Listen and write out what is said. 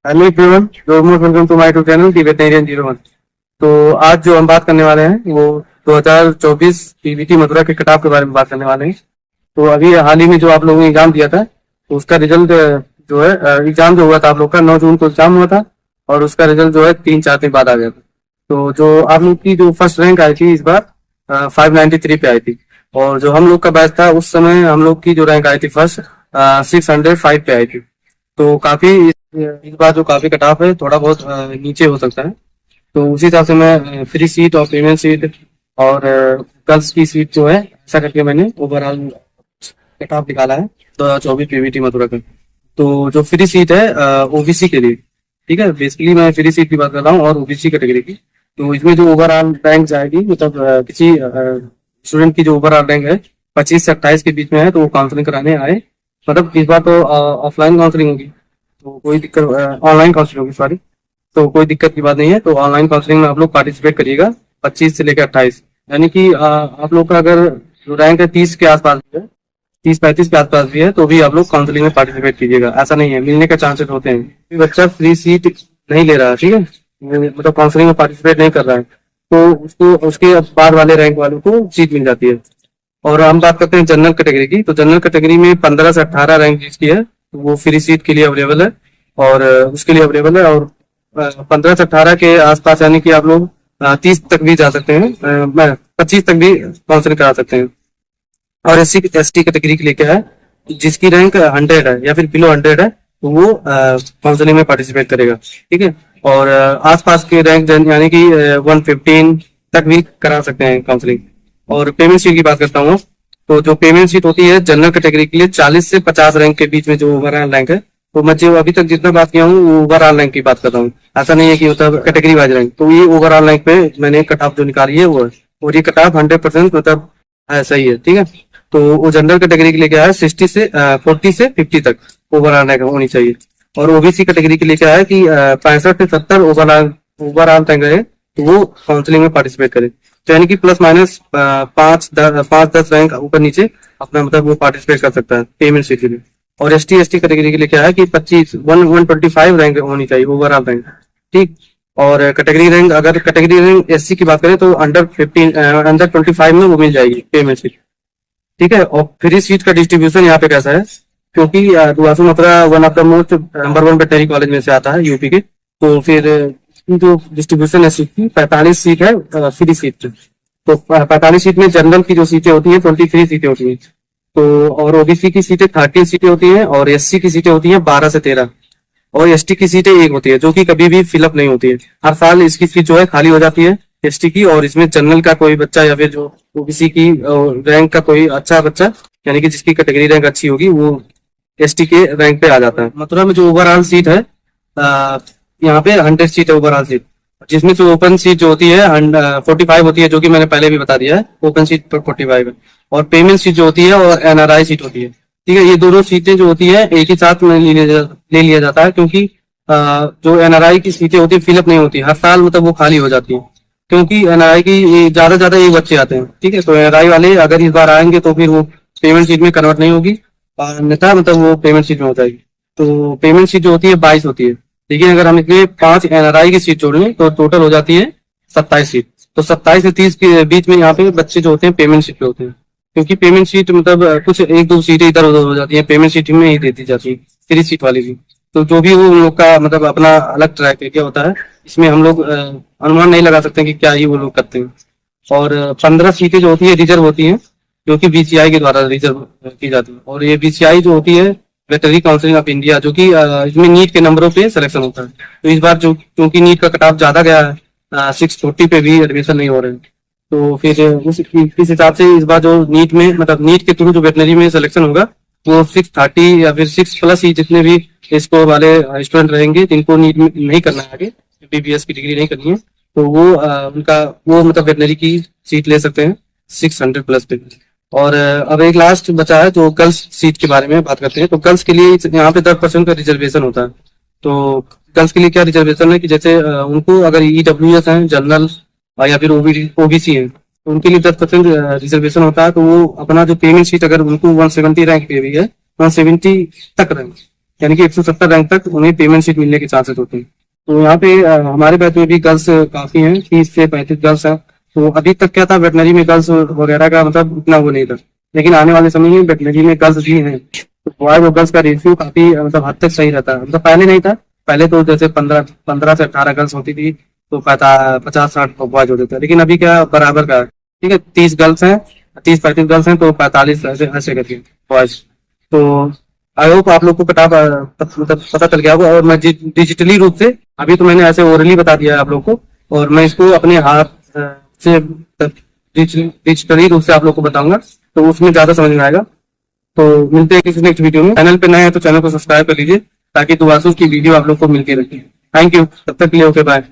Hello everyone, welcome to my YouTube channel the veteran 01। तो आज जो हम बात करने वाले हैं वो 2024 पीवीटी मथुरा के कट ऑफ के बारे में बात करने वाले हैं। तो अभी हाल ही में जो आप लोगों ने एग्जाम दिया था, तो उसका रिजल्ट जो है, एग्जाम जो हुआ था आप लोग का 9 जून को एग्जाम हुआ था और उसका रिजल्ट जो है 3-4 दिन बाद आ गया था। तो जो आप लोग की जो फर्स्ट रैंक आई थी इस बार 593 पे आई थी। और जो हम लोग का बैच था उस समय हम लोग की जो रैंक आई थी फर्स्ट 605 पे आई थी। तो काफी इस बार जो काफी कट ऑफ है थोड़ा बहुत नीचे हो सकता है। तो उसी हिसाब से मैं फ्री सीट और फीमेल सीट और गर्ल्स की सीट जो है ऐसा करके मैंने ओवरऑल कट ऑफ निकाला है 2024 पीवीटी मथुरा का। तो जो फ्री सीट है ओबीसी के लिए, ठीक है, बेसिकली मैं फ्री सीट की बात कर रहा हूँ और ओबीसी कैटेगरी की। तो इसमें जो ओवरऑल रैंक जाएगी, मतलब किसी स्टूडेंट की जो ओवरऑल रैंक है 25 से 28 के बीच में है तो वो काउंसलिंग कराने आए। मतलब इस बार तो ऑफलाइन काउंसलिंग होगी, तो कोई दिक्कत, ऑनलाइन काउंसलिंग होगी सॉरी। तो कोई दिक्कत की बात नहीं है। तो ऑनलाइन काउंसलिंग में आप लोग पार्टिसिपेट करिएगा 25 से लेकर 28। यानी कि आप लोग का अगर जो रैंक है 30 के आसपास भी है, 30-35 के आसपास भी है, तो भी आप लोग काउंसलिंग में पार्टिसिपेट कीजिएगा। ऐसा नहीं है, मिलने के चांसेस होते हैं। कोई बच्चा फ्री सीट नहीं ले रहा है, ठीक है, मतलब काउंसलिंग में पार्टिसिपेट नहीं कर रहा है, तो उसको उसके बाद वाले रैंक वालों को सीट मिल जाती है। और हम बात करते हैं जनरल कैटेगरी की। तो जनरल कैटेगरी में 15 से 18 रैंक जिसकी है तो वो फ्री सीट के लिए अवेलेबल है और उसके लिए अवेलेबल है। और 15 से 18 के आसपास यानी कि आप लोग 30 तक भी जा सकते हैं, 25 तक भी काउंसलिंग करा सकते हैं। और एसटी कैटेगरी के लिए क्या है, जिसकी रैंक 100 है या फिर बिलो 100 है तो वो काउंसलिंग में पार्टिसिपेट करेगा, ठीक है। और आसपास के रैंक यानी कि 115 तक भी करा सकते हैं काउंसलिंग। और पेमेंट शीट की बात करता हूँ, तो जो पेमेंट शीट होती है जनरल कैटेगरी के लिए 40 से 50 रैंक के बीच में जो ओवरऑल रैंक है, तो मैं जो अभी तक जितना बात किया हूँ वो ओवरऑल रैंक की बात कर रहा हूँ। ऐसा नहीं है कि मतलब कैटेगरी वाइज रैंक। तो ये ओवरऑल रैंक पे मैंने कट ऑफ जो निकाली है वो है, और ये कट ऑफ 100% मतलब सही है, ठीक है। तो वो जनरल कैटेगरी के लिए क्या है, 40 से 50 तक ओवरऑल रैंक होनी चाहिए। और ओबीसी कैटेगरी के लिए क्या है कि 65 से 70 ओवरऑल ओवरऑल रैंक है, तो वो काउंसलिंग में पार्टिसिपेट करे। तो यानी कि प्लस माइनस 5-10 रैंक ऊपर नीचे अपना मतलब वो पार्टिसिपेट कर सकता है पेमेंट सीट के लिए। और एसटी कैटेगरी के लिए क्या है कि 125 रैंक होनी चाहिए ओवरऑल रैंक, ठीक। और कैटेगरी रैंक, अगर कैटेगरी रैंक एससी की बात करें तो अंडर 25 में वो मिल जाएगी पेमेंट सीट, ठीक है। और फ्री सीट का डिस्ट्रीब्यूशन यहाँ पे कैसा है, क्योंकि DUVASU Mathura one of the most number 1 veterinary college में से आता है यूपी के। तो फिर इसकी जो डिस्ट्रीब्यूशन है सीट की, 45 सीट है फ्री सीट। तो 45 सीट में जनरल की जो सीटें होती हैं 23 सीटें होती हैं। तो और ओबीसी की सीटें 13 सीटें होती हैं और एससी की सीटें होती हैं 12 से 13। और एसटी की सीटें एक होती है जो कि कभी भी फिलअप नहीं होती है। हर साल इसकी सीट जो है खाली हो जाती है एसटी की, और इसमें जनरल का कोई बच्चा या फिर जो ओबीसी की रैंक का कोई अच्छा बच्चा, यानी कि जिसकी कैटेगरी रैंक अच्छी होगी, वो एसटी के रैंक पे आ जाता है। मथुरा में जो ओवरऑल सीट है, यहाँ पे 100 सीट है ओवरऑल सीट, जिसमें से ओपन सीट जो होती है 45 होती है, जो कि मैंने पहले भी बता दिया है, ओपन सीट पर 45 है। और पेमेंट सीट जो होती है और एनआरआई सीट होती है, ठीक है। ये दोनों सीटें जो होती है एक ही साथ में ले लिया जाता है, क्योंकि जो एनआरआई की सीटें होती है फिलअप नहीं होती हर साल, मतलब वो खाली हो जाती है। क्योंकि एनआरआई की ज्यादा एक बच्चे आते हैं, ठीक है। तो एनआरआई वाले अगर इस बार आएंगे तो फिर वो पेमेंट सीट में कन्वर्ट नहीं होगी, अन्यथा मतलब वो पेमेंट सीट में हो जाएगी। तो पेमेंट सीट जो होती है 22 होती है, लेकिन अगर हम इसमें 5 एनआरआई की सीट जोड़ लें तो टोटल हो जाती है 27 सीट। तो 27 से 30 के बीच में यहाँ पे बच्चे जो होते हैं पेमेंट सीट पे होते हैं, क्योंकि पेमेंट सीट मतलब कुछ 1-2 सीटें इधर उधर हो जाती है, पेमेंट सीट में ही दे दी जाती है फ्री सीट वाली भी। तो जो भी वो उन लोग का मतलब अपना अलग ट्रैक है क्या होता है, इसमें हम लोग अनुमान नहीं लगा सकते कि क्या ही वो लोग करते हैं। और 15 सीटें जो होती है रिजर्व होती हैं, जो कि बीसीआई के द्वारा रिजर्व की जाती है। और ये बीसीआई जो होती है वेटनरी काउंसिल ऑफ इंडिया, जो कि इसमें नीट के नंबरों पे सिलेक्शन होता है। तो इस बार जो क्योंकि नीट का कट ऑफ ज्यादा गया है, 640 पे भी एडमिशन नहीं हो रहे हैं, तो फिर इस हिसाब से इस बार जो नीट में मतलब नीट के थ्रू जो वेटनरी में सिलेक्शन होगा वो 630 या फिर 6+ ही जितने भी स्कोर वाले स्टूडेंट रहेंगे जिनको नीट में नहीं करना है, आगे बीबीएस की डिग्री नहीं करनी है, तो वो उनका वो मतलब वेटनरी की सीट ले सकते हैं 600+ पे। और अब एक लास्ट बचा है जो गर्ल्स सीट के बारे में बात करते हैं। तो गर्ल्स के लिए यहाँ पे 10% का रिजर्वेशन होता है। तो गर्ल्स के लिए क्या रिजर्वेशन है कि जैसे उनको अगर ईडब्ल्यूएस है जनरल या फिर ओबीसी है, तो उनके लिए 10% रिजर्वेशन होता है। तो वो अपना जो पेमेंट सीट अगर उनको 170 रैंक पे भी है, 170 तक रैंक, यानी कि 170 रैंक तक उन्हें पेमेंट शीट मिलने के चांसेस होते हैं। तो यहाँ पे हमारे बैच में भी गर्ल्स काफी हैं, 30 से 35 गर्ल्स हैं। तो अभी तक क्या था, वेटनरी में गर्ल्स वगैरह का मतलब उतना वो नहीं था, लेकिन आने वाले समय में वेटनरी में गर्ल्स भी हैं। तो बॉयज और गर्ल्स का रेशियो काफी मतलब हद तक सही रहता है। मतलब पहले नहीं था, पहले तो जैसे 15 से 18 गर्ल्स होती थी तो 50-60 बॉयज होते थे, लेकिन अभी क्या बराबर का है। ठीक है, 30 गर्ल्स हैं, 30-35 गर्ल्स हैं तो 45 ऐसे ऐसे करके बॉयज। तो आई होप आप लोग को मतलब पता चल गया होगा। और मैं डिजिटली रूप से, अभी तो मैंने ऐसे ओरली बता दिया है आप लोग को, और मैं इसको अपने हाथ से डिजिटली रूप से आप लोग को बताऊंगा, तो उसमें ज्यादा समझ में आएगा। तो मिलते हैं किसी नेक्स्ट वीडियो में। चैनल पे नए हैं तो चैनल को सब्सक्राइब कर लीजिए, ताकि दुआसू की वीडियो आप लोग को मिलती रहे। थैंक यू, तब तक के लिए ओके बाय।